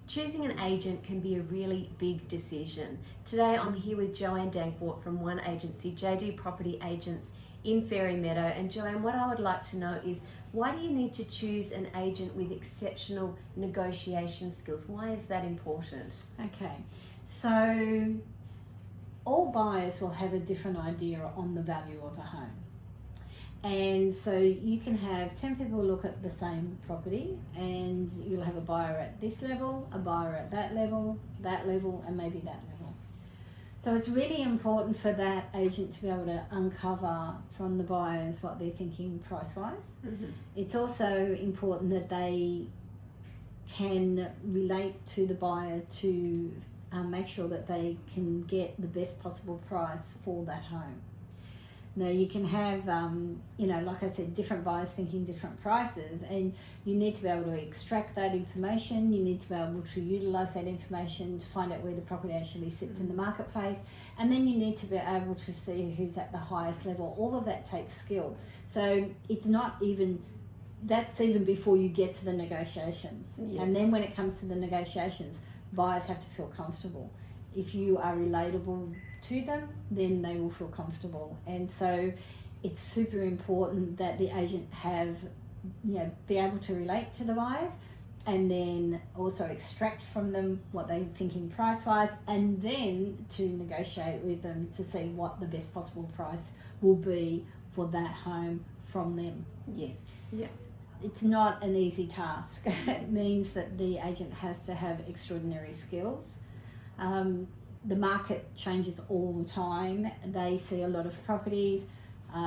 Choosing an agent can be a really big decision. Today I'm here with Joanne Danckwardt from One Agency, JD Property Agents in Fairy Meadow. And Joanne, what I would like to know is, why do you need to choose an agent with exceptional negotiation skills? Why is that important? Okay, so all buyers will have a different idea on the value of a home. And so you can have 10 people look at the same property, and you'll have a buyer at this level, a buyer at that level, and maybe that level. So it's really important for that agent to be able to uncover from the buyers what they're thinking price-wise. Mm-hmm. It's also important that they can relate to the buyer to make sure that they can get the best possible price for that home. Now you can have, like I said, different buyers thinking different prices, and you need to be able to extract that information. You need to be able to utilise that information to find out where the property actually sits in the marketplace, and then you need to be able to see who's at the highest level. All of that takes skill. So it's not even, that's even before you get to the negotiations. Yeah. And then when it comes to the negotiations, buyers have to feel comfortable. If you are relatable to them, then they will feel comfortable. And so it's super important that the agent be able to relate to the buyers, and then also extract from them what they're thinking price-wise, and then to negotiate with them to see what the best possible price will be for that home from them. Yes. Yeah. It's not an easy task. It means that the agent has to have extraordinary skills. The market changes all the time. They see a lot of properties.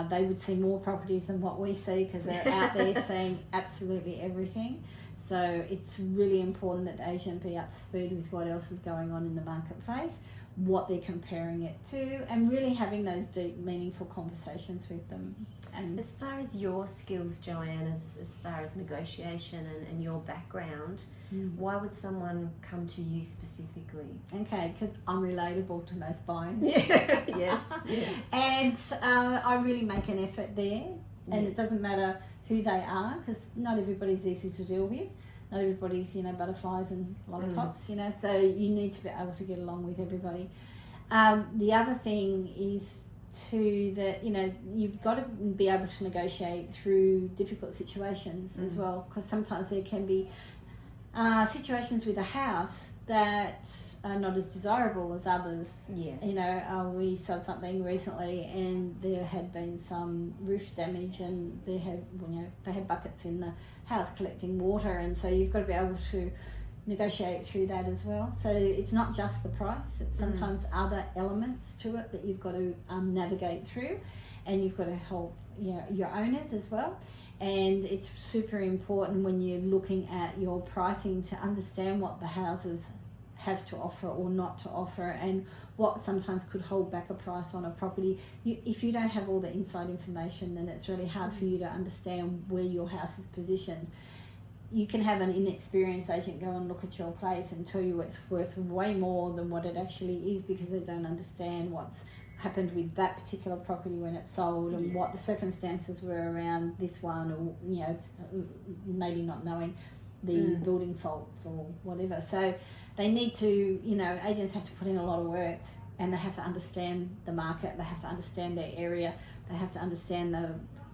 They would see more properties than what we see, because they're out there seeing absolutely everything. So it's really important that the agent be up to speed with what else is going on in the marketplace, what they're comparing it to, and really having those deep, meaningful conversations with them. And as far as your skills, Joanne, as far as negotiation and your background, why would someone come to you specifically? Okay, because I'm relatable to most buyers. Yeah. Yes. Yeah. And I really make an effort there. And it doesn't matter who they are, because not everybody's easy to deal with. Not everybody's, butterflies and lollipops, so you need to be able to get along with everybody. The other thing is that you've got to be able to negotiate through difficult situations as well, because sometimes there can be situations with a house that are not as desirable as others. Yeah. We sold something recently, and there had been some roof damage, and they had buckets in the house collecting water, and so you've got to be able to negotiate through that as well. So it's not just the price, it's sometimes other elements to it that you've got to navigate through, and you've got to help your owners as well. And it's super important when you're looking at your pricing to understand what the houses have to offer or not to offer, and what sometimes could hold back a price on a property. If you don't have all the inside information, then it's really hard for you to understand where your house is positioned. You can have an inexperienced agent go and look at your place and tell you it's worth way more than what it actually is, because they don't understand what's happened with that particular property when it's sold, and what the circumstances were around this one, or maybe not knowing the building faults or whatever. So they need to, agents have to put in a lot of work, and they have to understand the market, they have to understand their area, they have to understand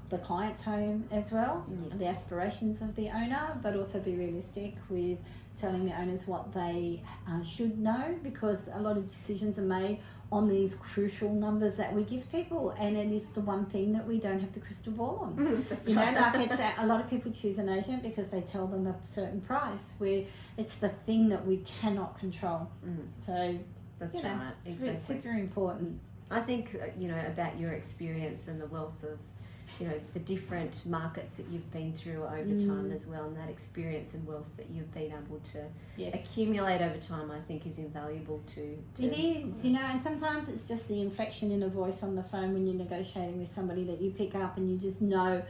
the client's home as well, the aspirations of the owner, but also be realistic with telling the owners what they should know, because a lot of decisions are made on these crucial numbers that we give people, and it is the one thing that we don't have the crystal ball on. A lot of people choose an agent because they tell them a certain price, where it's the thing that we cannot control. So that's right. Exactly. It's super important. I think about your experience and the wealth of the different markets that you've been through over time as well, and that experience and wealth that you've been able to accumulate over time, I think is invaluable to it is, and sometimes it's just the inflection in a voice on the phone when you're negotiating with somebody that you pick up, and you just know,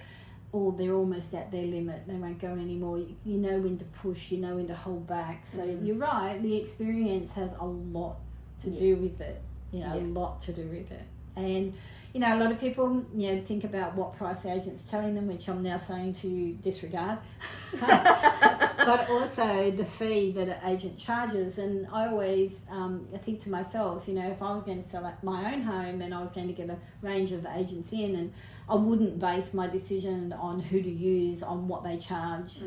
they're almost at their limit, they won't go anymore. You know when to push, you know when to hold back. So you're right, the experience has a lot to do with it, a lot to do with it. And you know, a lot of people, you know, think about what price the agent's telling them, which I'm now saying to disregard, but also the fee that an agent charges. And I always I think to myself, you know, if I was going to sell my own home and I was going to get a range of agents in, and I wouldn't base my decision on who to use on what they charge.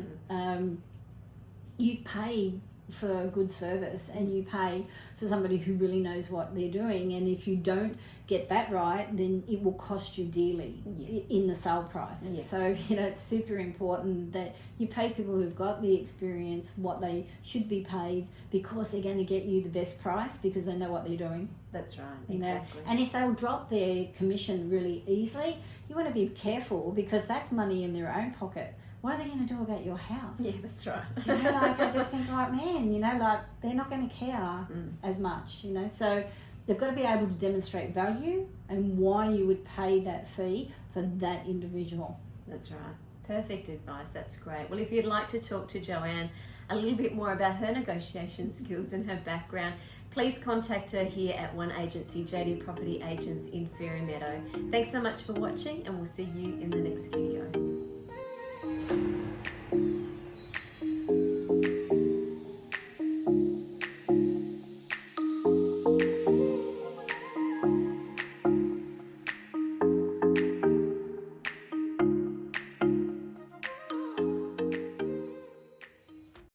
You pay for a good service, and you pay for somebody who really knows what they're doing, and if you don't get that right, then it will cost you dearly in the sale price. So you know, it's super important that you pay people who've got the experience what they should be paid, because they're going to get you the best price because they know what they're doing. That's right, you exactly. know, and if they'll drop their commission really easily, you want to be careful, because that's money in their own pocket. What are they going to do about your house? Yeah, that's right. You know, like, I just think, like, man, you know, like, they're not going to care as much, you know. So they've got to be able to demonstrate value and why you would pay that fee for that individual. That's right. Perfect advice. That's great. Well, if you'd like to talk to Joanne a little bit more about her negotiation skills and her background, please contact her here at One Agency, JD Property Agents in Fairy Meadow. Thanks so much for watching, and we'll see you in the next video.